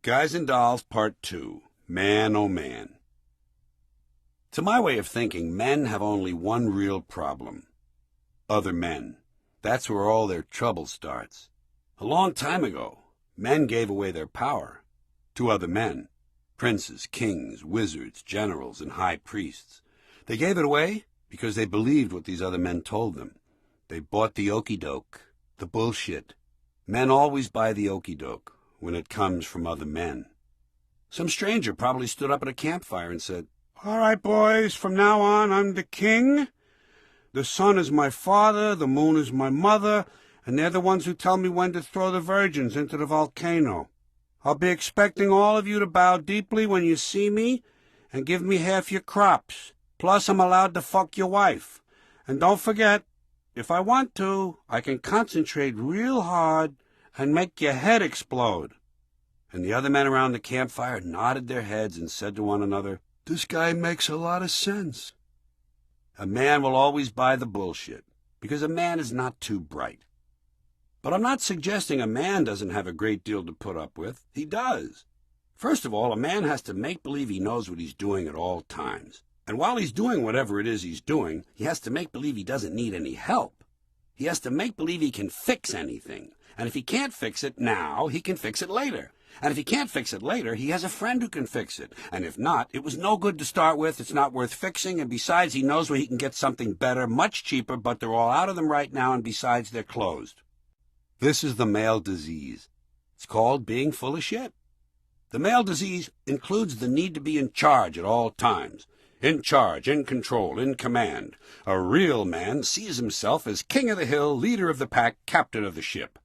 Guys and Dolls, Part 2. Man, oh man. To my way of thinking, men have only one real problem. Other men. That's where all their trouble starts. A long time ago, men gave away their power to other men. Princes, kings, wizards, generals, and high priests. They gave it away because they believed what these other men told them. They bought the okey-doke, the bullshit. Men always buy the okey-doke when it comes from other men. Some stranger probably stood up at a campfire and said, "All right, boys, from now on I'm the king. The sun is my father, the moon is my mother, and they're the ones who tell me when to throw the virgins into the volcano. I'll be expecting all of you to bow deeply when you see me and give me half your crops. Plus I'm allowed to fuck your wife. And don't forget, if I want to, I can concentrate real hard and make your head explode." And the other men around the campfire nodded their heads and said to one another, "This guy makes a lot of sense." A man will always buy the bullshit, because a man is not too bright. But I'm not suggesting a man doesn't have a great deal to put up with. He does. First of all, a man has to make believe he knows what he's doing at all times. And while he's doing whatever it is he's doing, he has to make believe he doesn't need any help. He has to make believe he can fix anything. And if he can't fix it now, he can fix it later. And if he can't fix it later, he has a friend who can fix it. And if not, it was no good to start with, it's not worth fixing, and besides, he knows where he can get something better, much cheaper, but they're all out of them right now, and besides, they're closed. This is the male disease. It's called being full of shit. The male disease includes the need to be in charge at all times. In charge, in control, in command. A real man sees himself as king of the hill, leader of the pack, captain of the ship.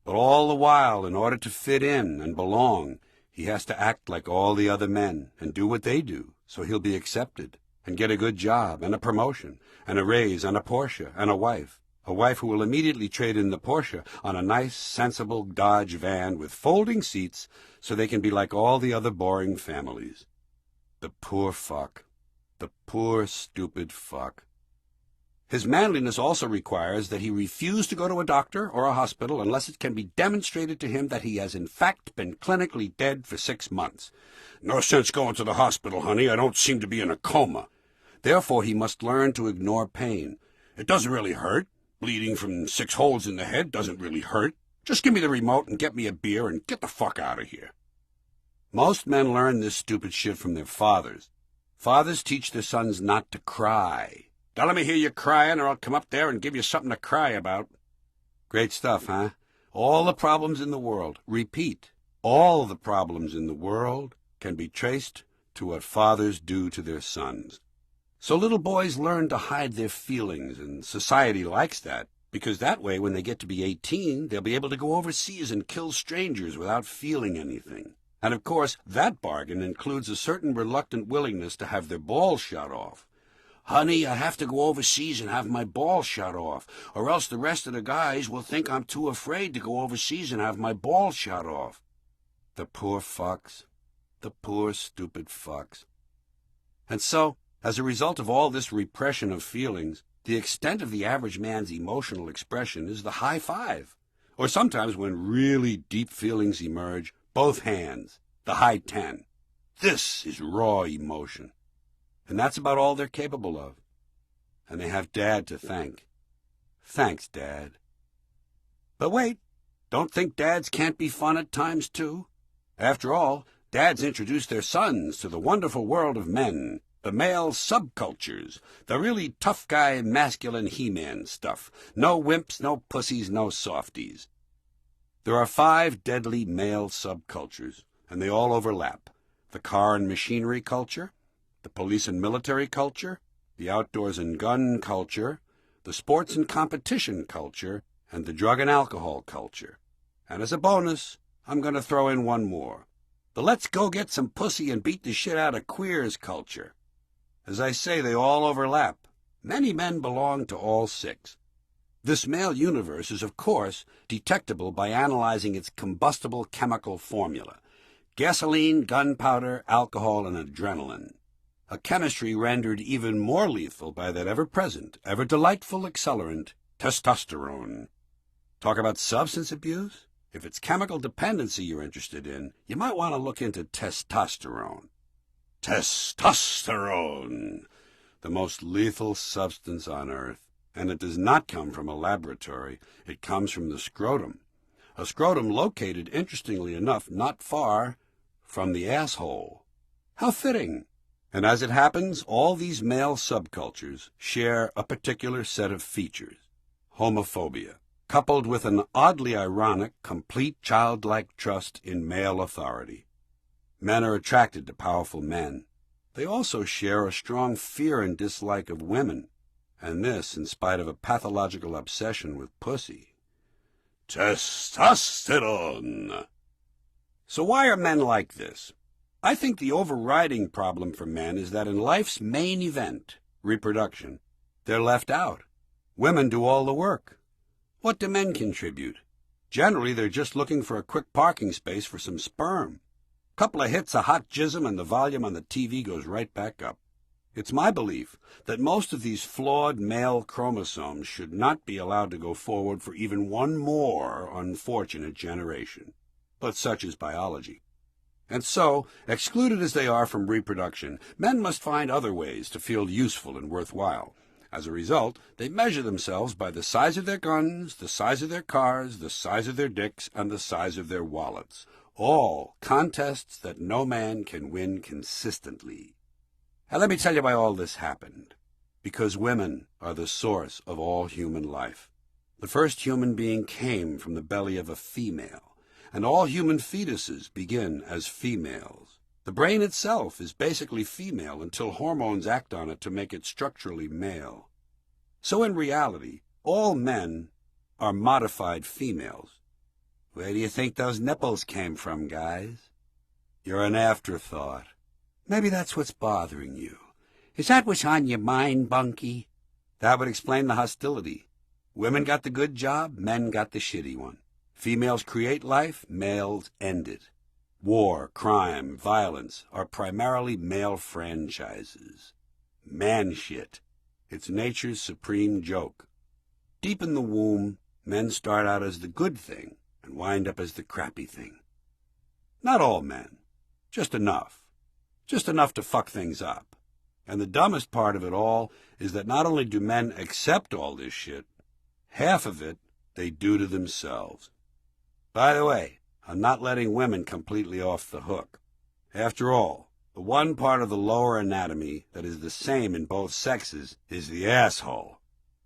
But all the while, in order to fit in and belong, he has to act like all the other men and do what they do, so he'll be accepted and get a good job and a promotion and a raise and a Porsche and a wife who will immediately trade in the Porsche on a nice, sensible Dodge van with folding seats so they can be like all the other boring families. The poor fuck. The poor, stupid fuck. His manliness also requires that he refuse to go to a doctor or a hospital unless it can be demonstrated to him that he has in fact been clinically dead for 6 months. "No sense going to the hospital, honey. I don't seem to be in a coma." Therefore, he must learn to ignore pain. "It doesn't really hurt. Bleeding from 6 holes in the head doesn't really hurt. Just give me the remote and get me a beer and get the fuck out of here." Most men learn this stupid shit from their fathers. Fathers teach their sons not to cry. "Don't let me hear you crying, or I'll come up there and give you something to cry about." Great stuff, huh? All the problems in the world, repeat, all the problems in the world can be traced to what fathers do to their sons. So little boys learn to hide their feelings, and society likes that, because that way when they get to be 18, they'll be able to go overseas and kill strangers without feeling anything. And of course, that bargain includes a certain reluctant willingness to have their balls shot off. "Honey, I have to go overseas and have my balls shot off, or else the rest of the guys will think I'm too afraid to go overseas and have my balls shot off." The poor fucks. The poor, stupid fucks. And so, as a result of all this repression of feelings, the extent of the average man's emotional expression is the high five. Or sometimes, when really deep feelings emerge, both hands, the high 10. This is raw emotion. And that's about all they're capable of. And they have Dad to thank. Thanks, Dad. But wait, don't think dads can't be fun at times, too. After all, dads introduce their sons to the wonderful world of men, the male subcultures, the really tough guy, masculine He-Man stuff. No wimps, no pussies, no softies. There are 5 deadly male subcultures, and they all overlap. The car and machinery culture, the police and military culture, the outdoors and gun culture, the sports and competition culture, and the drug and alcohol culture. And as a bonus, I'm going to throw in one more. The let's go get some pussy and beat the shit out of queers culture. As I say, they all overlap. Many men belong to all 6. This male universe is, of course, detectable by analyzing its combustible chemical formula: gasoline, gunpowder, alcohol, and adrenaline. A chemistry rendered even more lethal by that ever-present, ever-delightful accelerant, testosterone. Talk about substance abuse? If it's chemical dependency you're interested in, you might want to look into testosterone. Testosterone! The most lethal substance on Earth. And it does not come from a laboratory. It comes from the scrotum. A scrotum located, interestingly enough, not far from the asshole. How fitting! And as it happens, all these male subcultures share a particular set of features. Homophobia, coupled with an oddly ironic, complete childlike trust in male authority. Men are attracted to powerful men. They also share a strong fear and dislike of women, and this in spite of a pathological obsession with pussy. Testosterone! So why are men like this? I think the overriding problem for men is that in life's main event, reproduction, they're left out. Women do all the work. What do men contribute? Generally, they're just looking for a quick parking space for some sperm. Couple of hits of hot jism and the volume on the TV goes right back up. It's my belief that most of these flawed male chromosomes should not be allowed to go forward for even one more unfortunate generation. But such is biology. And so, excluded as they are from reproduction, men must find other ways to feel useful and worthwhile. As a result, they measure themselves by the size of their guns, the size of their cars, the size of their dicks, and the size of their wallets. All contests that no man can win consistently. Now let me tell you why all this happened. Because women are the source of all human life. The first human being came from the belly of a female, and all human fetuses begin as females. The brain itself is basically female until hormones act on it to make it structurally male. So in reality, all men are modified females. Where do you think those nipples came from, guys? You're an afterthought. Maybe that's what's bothering you. Is that what's on your mind, Bunky? That would explain the hostility. Women got the good job, men got the shitty one. Females create life, males end it. War, crime, violence are primarily male franchises. Man shit. It's nature's supreme joke. Deep in the womb, men start out as the good thing and wind up as the crappy thing. Not all men. Just enough. Just enough to fuck things up. And the dumbest part of it all is that not only do men accept all this shit, half of it they do to themselves. By the way, I'm not letting women completely off the hook. After all, the one part of the lower anatomy that is the same in both sexes is the asshole.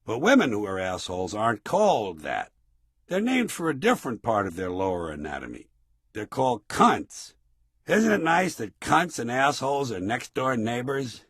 But women who are assholes aren't called that. They're named for a different part of their lower anatomy. They're called cunts. Isn't it nice that cunts and assholes are next-door neighbors?